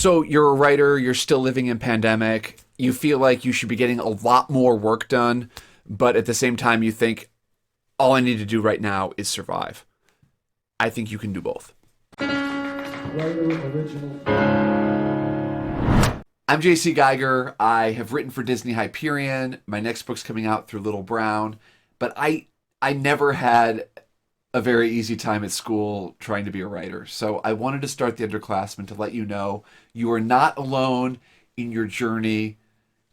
So you're a writer, you're still living in pandemic, you feel like you should be getting a lot more work done, but at the same time you think all I need to do right now is survive. I think you can do both. Writer original. I'm JC Geiger. I have written for Disney Hyperion. My next book's coming out through Little Brown, but I never had a very easy time at school trying to be a writer. So I wanted to start The Underclassmen to let you know you are not alone in your journey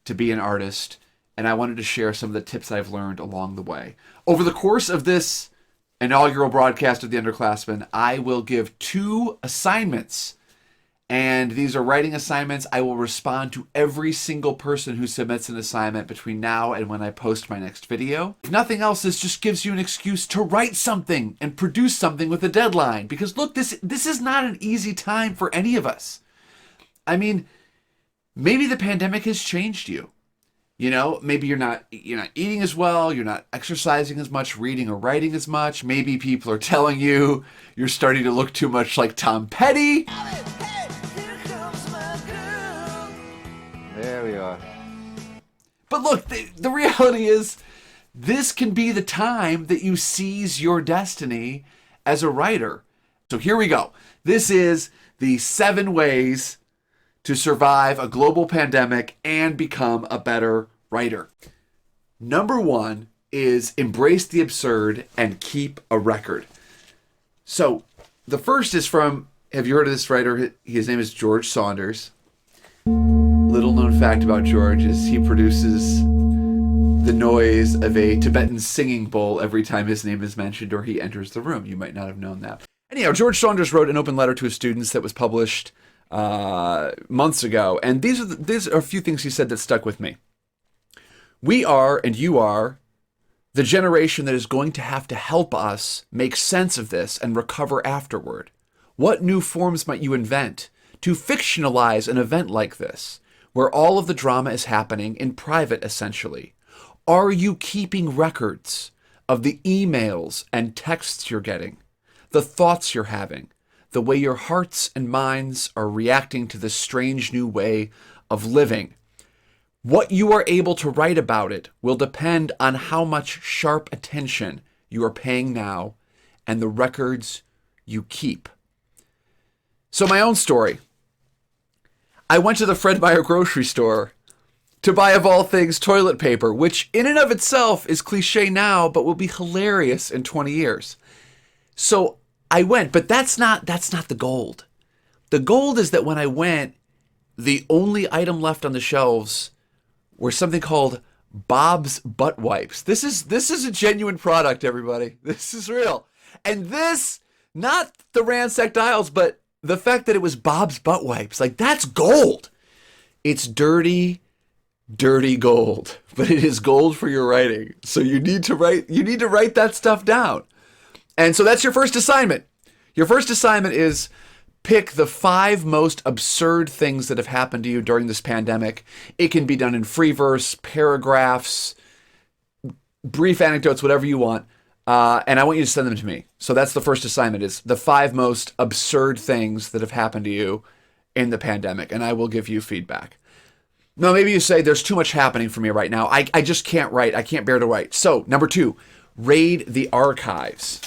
to be an artist. And I wanted to share some of the tips I've learned along the way. Over the course of this inaugural broadcast of The Underclassmen, I will give 2 assignments. And these are writing assignments. I will respond to every single person who submits an assignment between now and when I post my next video. If nothing else, this just gives you an excuse to write something and produce something with a deadline. Because look, this is not an easy time for any of us. I mean, maybe the pandemic has changed you. You know, maybe you're not eating as well, you're not exercising as much, reading or writing as much. Maybe people are telling you you're starting to look too much like Tom Petty. There we are. But look, the reality is this can be the time that you seize your destiny as a writer. So here we go. This is the 7 ways to survive a global pandemic and become a better writer. Number 1 is embrace the absurd and keep a record. So the first is from, have you heard of this writer? His name is George Saunders. Little known fact about George is he produces the noise of a Tibetan singing bowl every time his name is mentioned or he enters the room. You might not have known that. Anyhow, George Saunders wrote an open letter to his students that was published months ago. And these are a few things he said that stuck with me. We are, and you are, the generation that is going to have to help us make sense of this and recover afterward. What new forms might you invent to fictionalize an event like this, where all of the drama is happening in private, essentially? Are you keeping records of the emails and texts you're getting, the thoughts you're having, the way your hearts and minds are reacting to this strange new way of living? What you are able to write about it will depend on how much sharp attention you are paying now and the records you keep. So my own story. I went to the Fred Meyer grocery store to buy, of all things, toilet paper, which in and of itself is cliche now, but will be hilarious in 20 years. So I went, but that's not the gold. The gold is that when I went, the only item left on the shelves were something called Bob's butt wipes. This is a genuine product, everybody. This is real. And this, not the ransacked aisles, but the fact that it was Bob's butt wipes, like that's gold. It's dirty, dirty gold, but it is gold for your writing. So you need to write that stuff down. And so that's your first assignment. Your first assignment is pick the 5 most absurd things that have happened to you during this pandemic. It can be done in free verse, paragraphs, brief anecdotes, whatever you want. And I want you to send them to me. So that's the first assignment, is the 5 most absurd things that have happened to you in the pandemic. And I will give you feedback. Now, maybe you say there's too much happening for me right now. I just can't write. I can't bear to write. So number 2, raid the archives.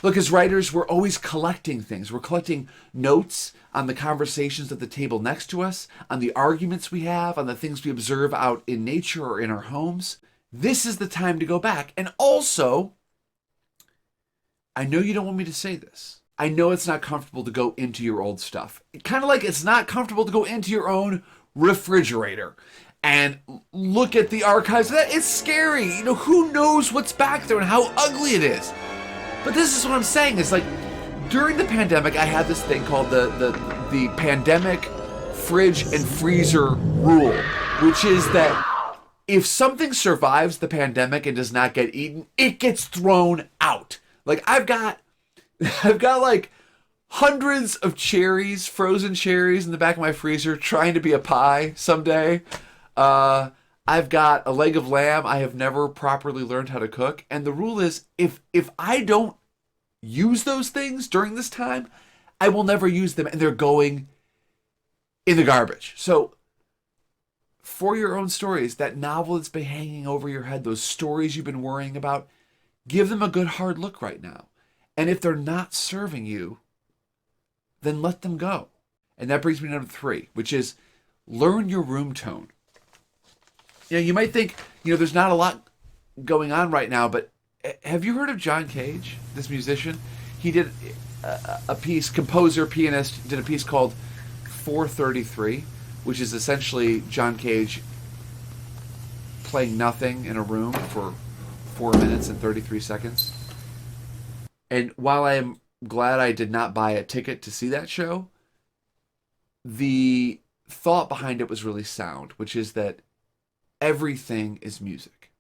Look, as writers, we're always collecting things. We're collecting notes on the conversations at the table next to us, on the arguments we have, on the things we observe out in nature or in our homes. This is the time to go back. And also, I know you don't want me to say this. I know it's not comfortable to go into your old stuff. Kind of like it's not comfortable to go into your own refrigerator and look at the archives. It's scary. You know, who knows what's back there and how ugly it is. But this is what I'm saying. It's like during the pandemic, I had this thing called the pandemic fridge and freezer rule, which is that if something survives the pandemic and does not get eaten, it gets thrown out. Like I've got like hundreds of cherries, frozen cherries in the back of my freezer trying to be a pie someday. I've got a leg of lamb I have never properly learned how to cook. And the rule is if I don't use those things during this time, I will never use them. And they're going in the garbage. So for your own stories, that novel that's been hanging over your head, those stories you've been worrying about, give them a good hard look right now. And if they're not serving you, then let them go. And that brings me to number 3, which is learn your room tone. You might think, there's not a lot going on right now, but have you heard of John Cage, this musician? He did a piece, composer, pianist, did a piece called 433, which is essentially John Cage playing nothing in a room for 4 minutes and 33 seconds. And while I am glad I did not buy a ticket to see that show, the thought behind it was really sound, which is that everything is music.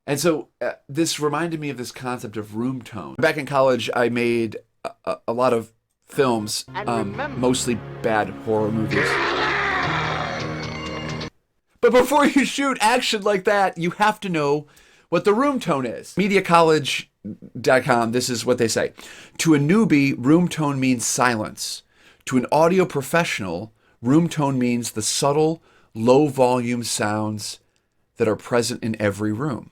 And so this reminded me of this concept of room tone. Back in college, I made a lot of films, mostly bad horror movies. But before you shoot action like that, you have to know what the room tone is. MediaCollege.com, this is what they say. To a newbie, room tone means silence. To an audio professional, room tone means the subtle, low-volume sounds that are present in every room.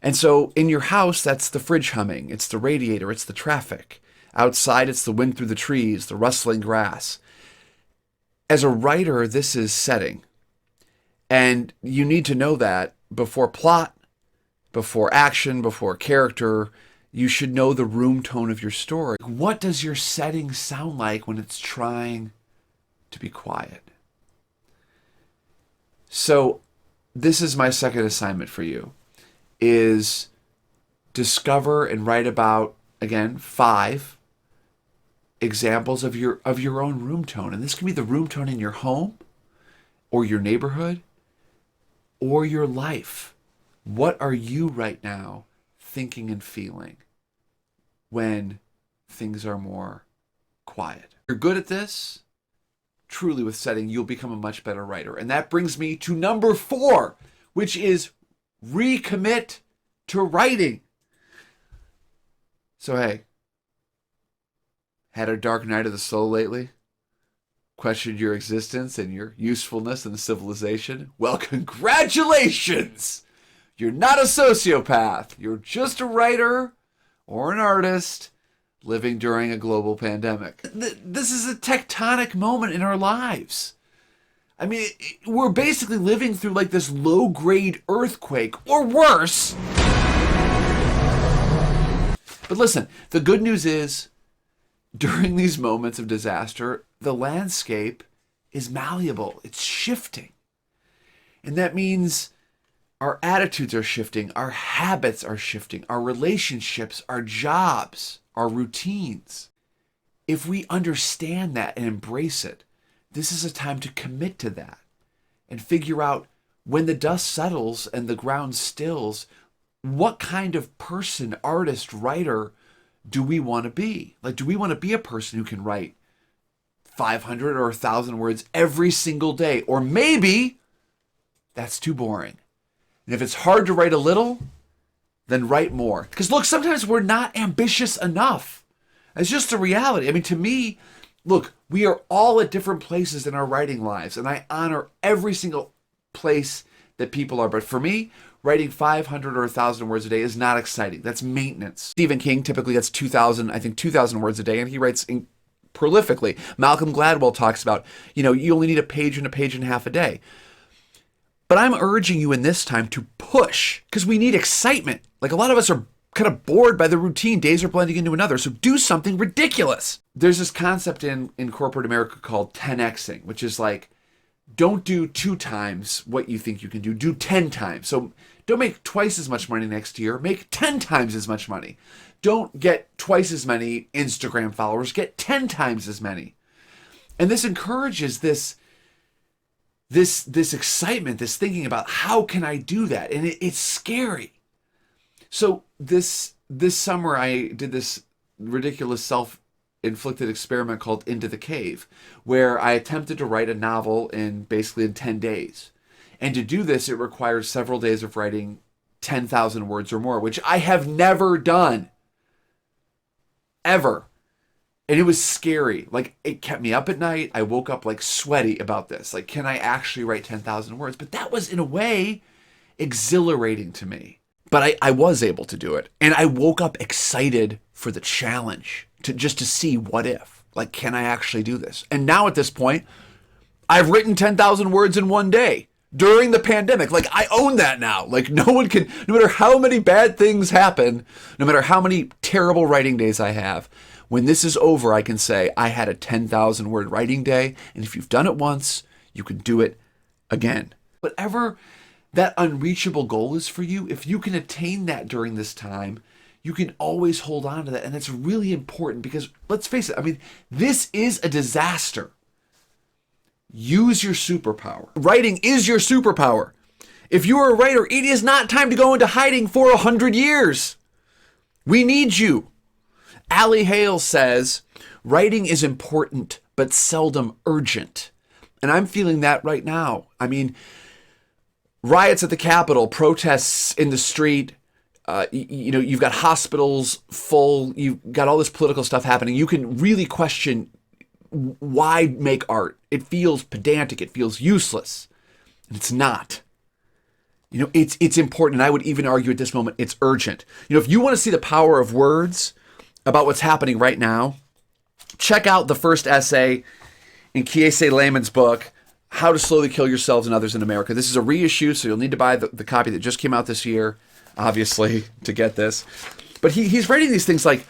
And so in your house, that's the fridge humming, it's the radiator, it's the traffic. Outside, it's the wind through the trees, the rustling grass. As a writer, this is setting. And you need to know that before plot, before action, before character, you should know the room tone of your story. What does your setting sound like when it's trying to be quiet? So this is my second assignment for you, is discover and write about, again, 5 examples of your own room tone. And this can be the room tone in your home or your neighborhood or your life. What are you right now thinking and feeling when things are more quiet? You're good at this. Truly, with setting, you'll become a much better writer. And that brings me to number 4, which is recommit to writing. So, hey, had a dark night of the soul lately? Questioned your existence and your usefulness in civilization? Well, congratulations! You're not a sociopath. You're just a writer or an artist living during a global pandemic. This is a tectonic moment in our lives. I mean, we're basically living through like this low-grade earthquake, or worse. But listen, the good news is, during these moments of disaster, the landscape is malleable. It's shifting. And that means our attitudes are shifting, our habits are shifting, our relationships, our jobs, our routines. If we understand that and embrace it, this is a time to commit to that and figure out, when the dust settles and the ground stills, what kind of person, artist, writer do we want to be? Like, do we want to be a person who can write 500 or 1,000 words every single day? Or maybe that's too boring. And if it's hard to write a little, then write more. Because look, sometimes we're not ambitious enough. It's just the reality. I mean, to me, look, we are all at different places in our writing lives, and I honor every single place that people are. But for me, writing 500 or 1,000 words a day is not exciting. That's maintenance. Stephen King typically gets 2,000 words a day, and he writes prolifically. Malcolm Gladwell talks about, you only need a page and a half a day. But I'm urging you in this time to push, because we need excitement. Like, a lot of us are kind of bored by the routine. Days are blending into another. So do something ridiculous. There's this concept in corporate America called 10xing, which is like, don't do 2 times what you think you can do. Do 10 times. So don't make twice as much money next year. Make 10 times as much money. Don't get twice as many Instagram followers. Get 10 times as many. And this encourages this excitement, this thinking about, how can I do that? And it's scary. So this summer, I did this ridiculous self-inflicted experiment called Into the Cave, where I attempted to write a novel in 10 days. And to do this, it requires several days of writing 10,000 words or more, which I have never done. Ever. And it was scary. Like, it kept me up at night. I woke up like sweaty about this. Like, can I actually write 10,000 words? But that was, in a way, exhilarating to me. But I was able to do it. And I woke up excited for the challenge, to see what if. Like, can I actually do this? And now at this point, I've written 10,000 words in one day during the pandemic. Like, I own that now. Like, no one can, no matter how many bad things happen, no matter how many terrible writing days I have, when this is over, I can say I had a 10,000 word writing day. And if you've done it once, you can do it again. Whatever that unreachable goal is for you, if you can attain that during this time, you can always hold on to that. And it's really important because, let's face it, I mean, this is a disaster. Use your superpower. Writing is your superpower. If you are a writer, it is not time to go into hiding for 100 years. We need you. Allie Hale says, writing is important, but seldom urgent. And I'm feeling that right now. I mean, riots at the Capitol, protests in the street, you've got hospitals full, you've got all this political stuff happening. You can really question, why make art? It feels pedantic, it feels useless. And it's not. It's important. And I would even argue at this moment, it's urgent. If you want to see the power of words about what's happening right now, check out the first essay in Kiese Lehman's book, How to Slowly Kill Yourselves and Others in America. This is a reissue, so you'll need to buy the copy that just came out this year, obviously, to get this. But he's writing these things like,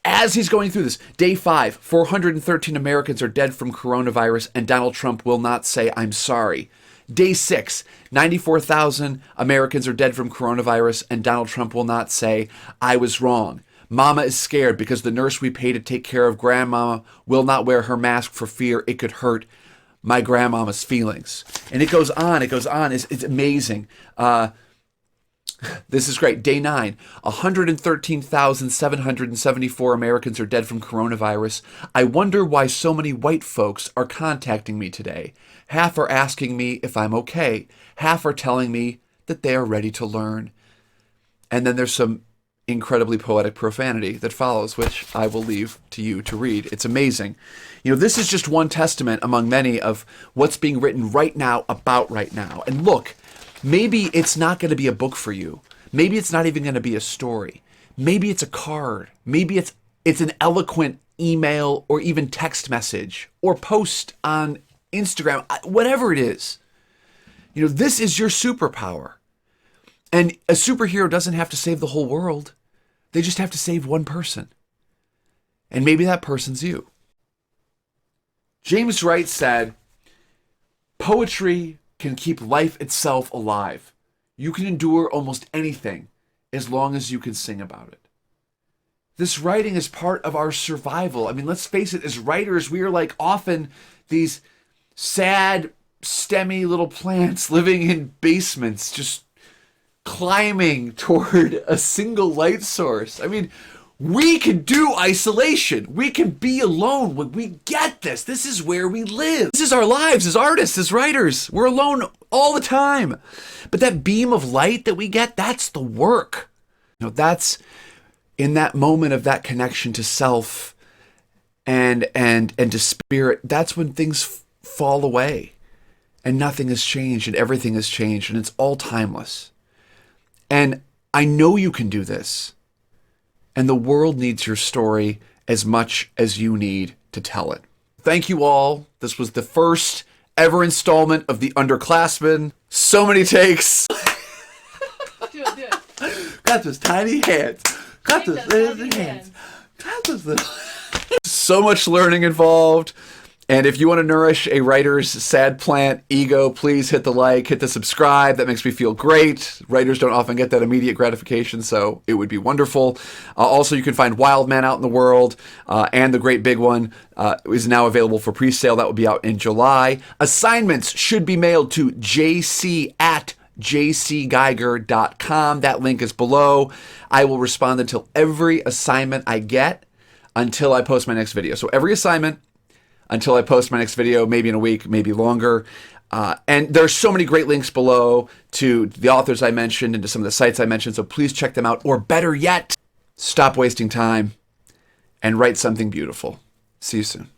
as he's going through this, day 5, 413 Americans are dead from coronavirus, and Donald Trump will not say, I'm sorry. Day 6, 94,000 Americans are dead from coronavirus, and Donald Trump will not say, I was wrong. Mama is scared because the nurse we pay to take care of grandmama will not wear her mask for fear it could hurt my grandmama's feelings. And it goes on. It's amazing. This is great. Day 9, 113,774 Americans are dead from coronavirus. I wonder why so many white folks are contacting me today. Half are asking me if I'm okay. Half are telling me that they are ready to learn. And then there's some incredibly poetic profanity that follows, which I will leave to you to read. It's amazing. This is just one testament among many of what's being written right now about right now. And look, maybe it's not going to be a book for you. Maybe it's not even going to be a story. Maybe it's a card. Maybe it's an eloquent email or even text message or post on Instagram, whatever it is. This is your superpower. And a superhero doesn't have to save the whole world. They just have to save one person. And maybe that person's you. James Wright said, poetry can keep life itself alive. You can endure almost anything as long as you can sing about it. This writing is part of our survival. I mean, let's face it, as writers, we are like often these sad, stemmy little plants living in basements, just climbing toward a single light source. I mean, we can do isolation. We can be alone. We get this. This is where we live. This is our lives as artists, as writers. We're alone all the time. But that beam of light that we get, that's the work. That's in that moment of that connection to self and to spirit. That's when things fall away and nothing has changed and everything has changed and it's all timeless. And I know you can do this. And the world needs your story as much as you need to tell it. Thank you all. This was the first ever installment of The Underclassmen. So many takes. Do it. Got those tiny hands. Got those little hands. Got those little... So much learning involved. And if you want to nourish a writer's sad plant ego, please hit the like, hit the subscribe. That makes me feel great. Writers don't often get that immediate gratification, so it would be wonderful. Also, you can find Wild Man Out in the World, and the great big one is now available for pre-sale. That will be out in July. Assignments should be mailed to jc@jcgeiger.com. That link is below. I will respond until every assignment I get until I post my next video. So every assignment until I post my next video, maybe in a week, maybe longer. And there's so many great links below to the authors I mentioned and to some of the sites I mentioned, so please check them out. Or better yet, stop wasting time and write something beautiful. See you soon.